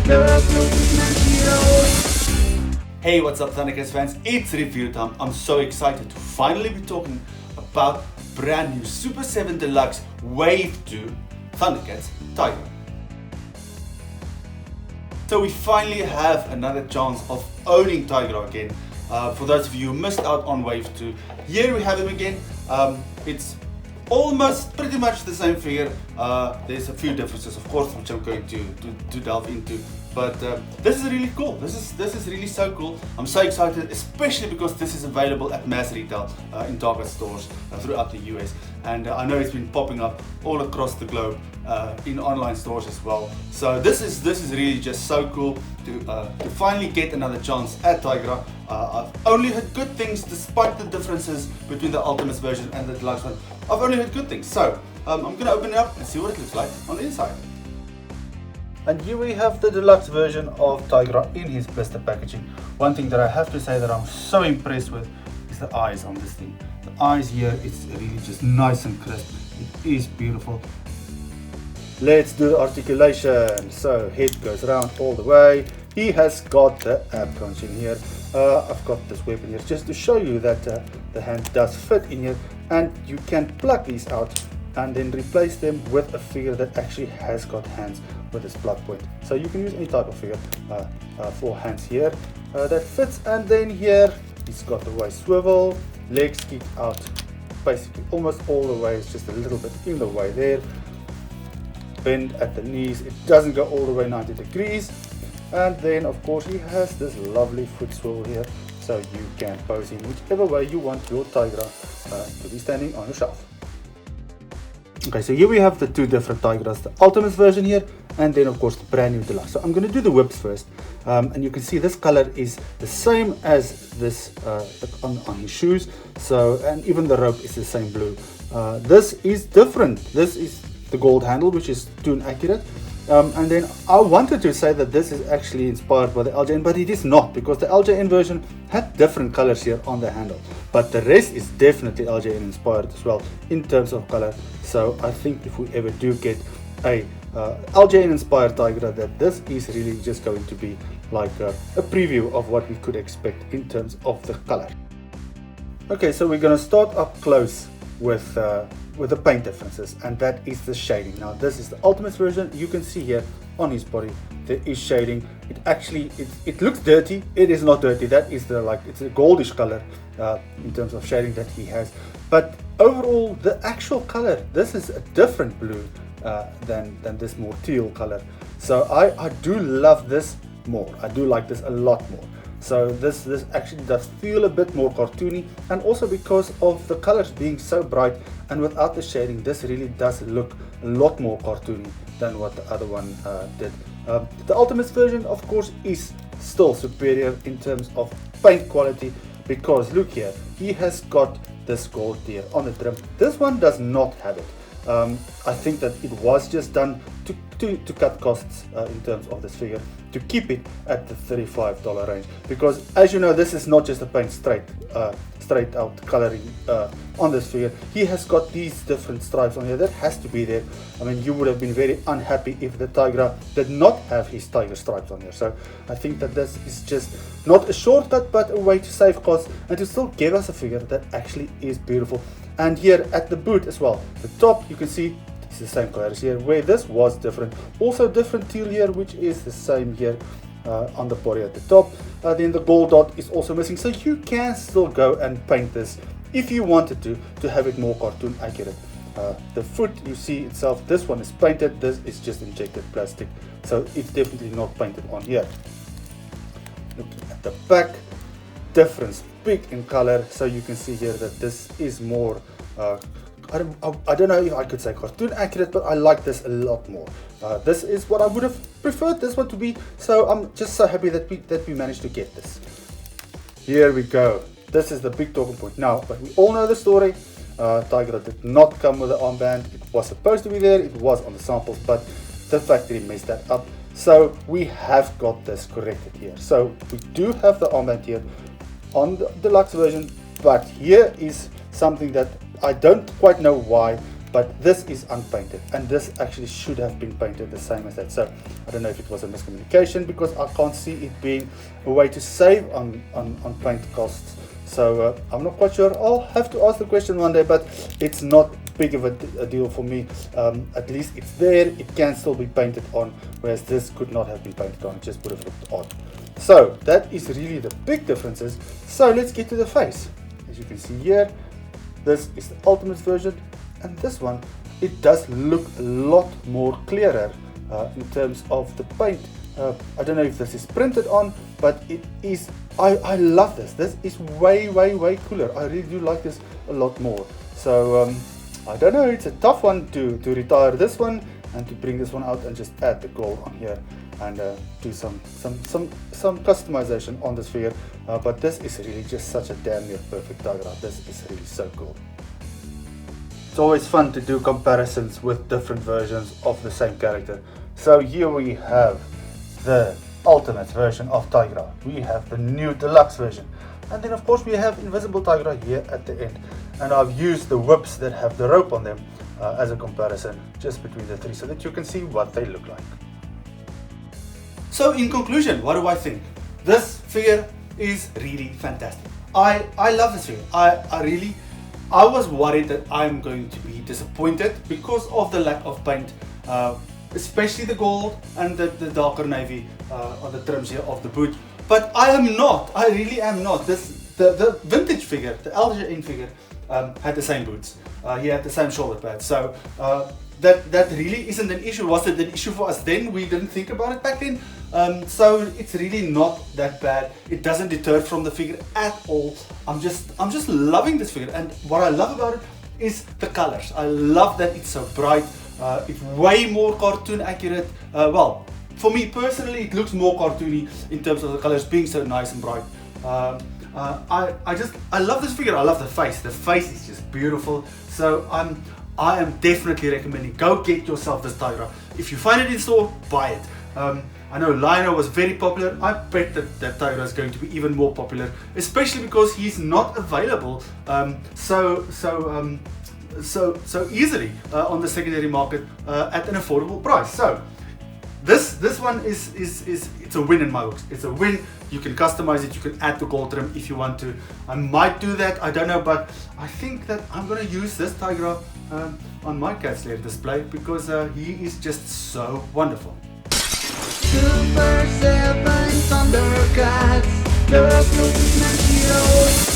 Hey, what's up ThunderCats fans, it's review time. I'm so excited to finally be talking about brand new Super7 Deluxe Wave 2 ThunderCats Tygra. So we finally have another chance of owning Tygra again. For those of you who missed out on Wave 2, here we have him again. It's almost pretty much the same figure. There's a few differences, of course, which I'm going to delve into. But this is really cool. This is really so cool. I'm so excited, especially because this is available at mass retail in Target stores throughout the US, and I know it's been popping up all across the globe in online stores as well. So this is really just so cool to finally get another chance at Tygra. I've only heard good things, despite the differences between the Ultimate version and the Deluxe one. I've only heard good things. So I'm going to open it up and see what it looks like on the inside. And here we have the Deluxe version of Tygra in his blister packaging. One thing that I have to say that I'm so impressed with is the eyes on this thing. The eyes here, it's really just nice and crisp. It is beautiful. Let's do the articulation. So head goes around all the way. He has got the ab crunch in here. I've got this weapon here just to show you that the hand does fit in here, and you can plug these out and then replace them with a figure that actually has got hands with this plug point. So you can use any type of figure for hands here that fits. And then here he's got the waist swivel, legs kick out basically almost all the way. It's just a little bit in the way there. Bend at the knees, it doesn't go all the way 90 degrees. And then of course he has this lovely foot swivel here, so you can pose in whichever way you want your Tygra to be standing on your shelf. Okay, so here we have the two different Tygras, the Ultimate version here, and then of course the brand new Deluxe. So I'm going to do the whips first, and you can see this color is the same as this on his shoes. So, and even the rope is the same blue. This is different. This is the gold handle, which is tune accurate. And then I wanted to say that this is actually inspired by the LJN, but it is not, because the LJN version had different colors here on the handle, but the rest is definitely LJN inspired as well in terms of color. So I think if we ever do get a LJN inspired Tygra, that this is really just going to be like a preview of what we could expect in terms of the color. Okay, so we're going to start up close with the paint differences, and that is the shading. Now this is the Ultimate version. You can see here on his body there is shading. It actually it looks dirty. It is not dirty. That is it's a goldish color in terms of shading that he has. But overall, the actual color, this is a different blue than this more teal color. So I do love this more. I do like this a lot more. So this actually does feel a bit more cartoony, and also because of the colors being so bright and without the shading, this really does look a lot more cartoony than what the other one did. The Ultimate version, of course, is still superior in terms of paint quality, because look here, he has got this gold here on the trim. This one does not have it. I think that it was just done to cut costs in terms of this figure, to keep it at the $35 range, because as you know, this is not just a paint straight out coloring on this figure. He has got these different stripes on here that has to be there. I mean, you would have been very unhappy if the Tygra did not have his Tygra stripes on here. So I think that this is just not a shortcut, but a way to save costs and to still give us a figure that actually is beautiful. And here at the boot as well, the top, you can see it's the same color as here, where this was different. Also different teal here, which is the same here on the body at the top. Then the gold dot is also missing, so you can still go and paint this if you wanted to have it more cartoon accurate. The foot, you see itself, this one is painted, this is just injected plastic, so it's definitely not painted on here. Looking at the back, difference big in color, so you can see here that this is more I don't know if I could say cartoon accurate, but I like this a lot more. This is what I would have preferred this one to be, so I'm just so happy that we managed to get this. Here we go. This is the big talking point now, but we all know the story. Tygra did not come with the armband. It was supposed to be there, it was on the samples, but the factory messed that up. So we have got this corrected here. So we do have the armband here on the deluxe version, but here is something that I don't quite know why but this is unpainted, and this actually should have been painted the same as that. So I don't know if it was a miscommunication, because I can't see it being a way to save on paint costs. So I'm not quite sure. I'll have to ask the question one day, but it's not big of a deal for me. At least it's there, it can still be painted on, whereas this could not have been painted on, it just would have looked odd. So that is really the big differences. So let's get to the face. As you can see here, this is the ultimate version, and this one, it does look a lot more clearer in terms of the paint. I don't know if this is printed on, but it is, I love this. This is way cooler. I really do like this a lot more. So I don't know, it's a tough one to retire this one and to bring this one out and just add the gold on here and do some customization on this figure. But this is really just such a damn near perfect Tygra. This is really so cool. It's always fun to do comparisons with different versions of the same character. So here we have the ultimate version of Tygra. We have the new deluxe version. And then of course we have invisible Tygra here at the end. And I've used the whips that have the rope on them as a comparison just between the three, so that you can see what they look like. So in conclusion, what do I think? This figure is really fantastic. I love this figure. I was worried that I'm going to be disappointed because of the lack of paint, especially the gold and the darker navy on the trims here of the boot. But I am not. I really am not. The vintage figure, the LJN figure, had the same boots. He had the same shoulder pads. So that really isn't an issue. Was it an issue for us then? We didn't think about it back then. So it's really not that bad. It doesn't deter from the figure at all. I'm just loving this figure, and what I love about it is the colors. I love that it's so bright. It's way more cartoon accurate. Well, for me personally, it looks more cartoony in terms of the colors being so nice and bright. I love this figure. I love the face. The face is just beautiful. So I am definitely recommending, go get yourself this Tygra. If you find it in store, buy it. I know Lionel was very popular. I bet that Tygra is going to be even more popular, especially because he's not available so easily on the secondary market at an affordable price. So this one is it's a win in my books. It's a win. You can customize it. You can add the gold trim if you want to. I might do that. I don't know, but I think that I'm gonna use this Tygra on my Cat's Lair display because he is just so wonderful. Super 7 ThunderCats, the ultimate heroes.